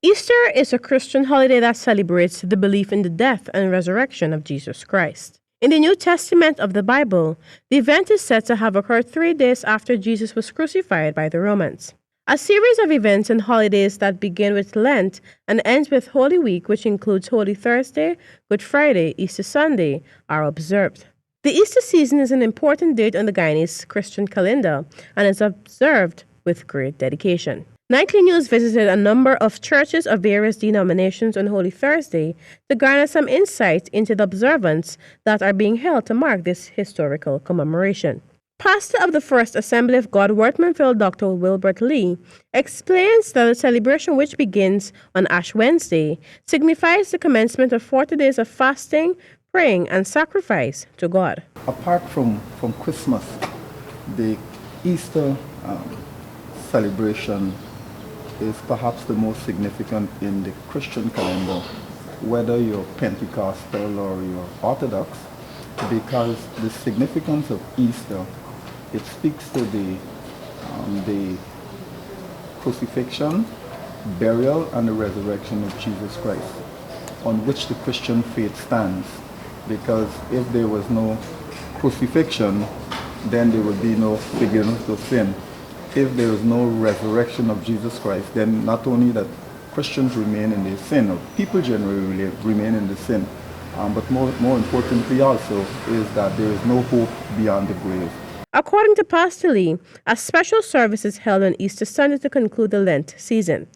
Easter is a Christian holiday that celebrates the belief in the death and resurrection of Jesus Christ. In the New Testament of the Bible, the event is said to have occurred 3 days after Jesus was crucified by the Romans. A series of events and holidays that begin with Lent and ends with Holy Week, which includes Holy Thursday, Good Friday, Easter Sunday, are observed. The Easter season is an important date on the Guyanese Christian calendar and is observed with great dedication. Nightly News visited a number of churches of various denominations on Holy Thursday to garner some insight into the observances that are being held to mark this historical commemoration. Pastor of the First Assembly of God, Wortmanville, Dr. Wilbert Lee, explains that the celebration, which begins on Ash Wednesday, signifies the commencement of 40 days of fasting, praying, and sacrifice to God. Apart from Christmas, the Easter celebration is perhaps the most significant in the Christian calendar, whether you're Pentecostal or you're Orthodox, because the significance of Easter, it speaks to the crucifixion, burial, and the resurrection of Jesus Christ, on which the Christian faith stands. Because if there was no crucifixion, then there would be no forgiveness of sin. If there is no resurrection of Jesus Christ, then not only that Christians remain in their sin, or people generally remain in the sin, but more importantly also is that there is no hope beyond the grave. According to Pastor Lee, a special service is held on Easter Sunday to conclude the Lent season.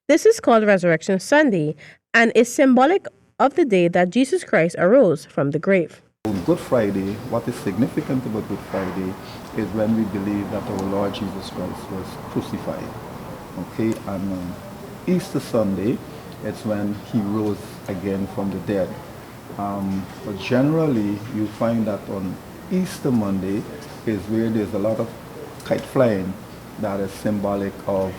This is called Resurrection Sunday and is symbolic of the day that Jesus Christ arose from the grave. On Good Friday, what is significant about Good Friday is when we believe that our Lord Jesus Christ was crucified. Okay, and on Easter Sunday, it's when he rose again from the dead. But generally, you find that on Easter Monday is where there's a lot of kite flying that is symbolic of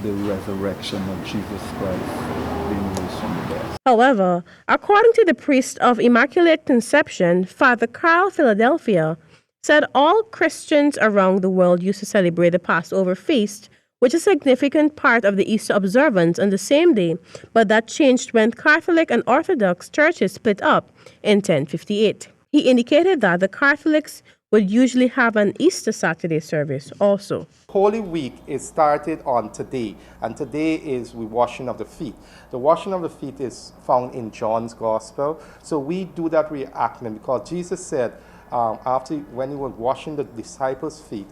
the resurrection of Jesus Christ being raised from the dead. However, according to the priest of Immaculate Conception, Father Carl Philadelphia, said all Christians around the world used to celebrate the Passover feast, which is a significant part of the Easter observance on the same day, but that changed when Catholic and Orthodox churches split up in 1058. He indicated that the Catholics would usually have an Easter Saturday service also. Holy Week is started on today, and today is the washing of the feet. The washing of the feet is found in John's Gospel, so we do that reenactment because Jesus said, when he was washing the disciples' feet,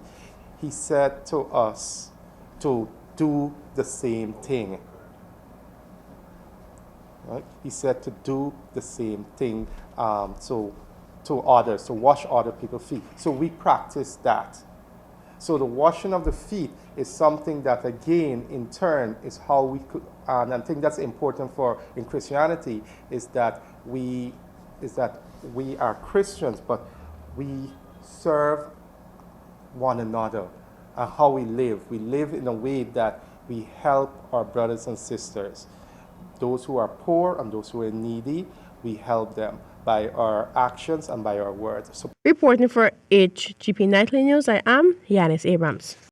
he said to us to do the same thing. Right? He said to do the same thing, to others, to wash other people's feet. So we practice that. So the washing of the feet is something that, again, in turn, is how we could, and I think that's important in Christianity, is that we are Christians, but we serve one another. And how we live in a way that we help our brothers and sisters. Those who are poor and those who are needy, we help them by our actions and by our words. Reporting for HGP Nightly News, I am Yanis Abrams.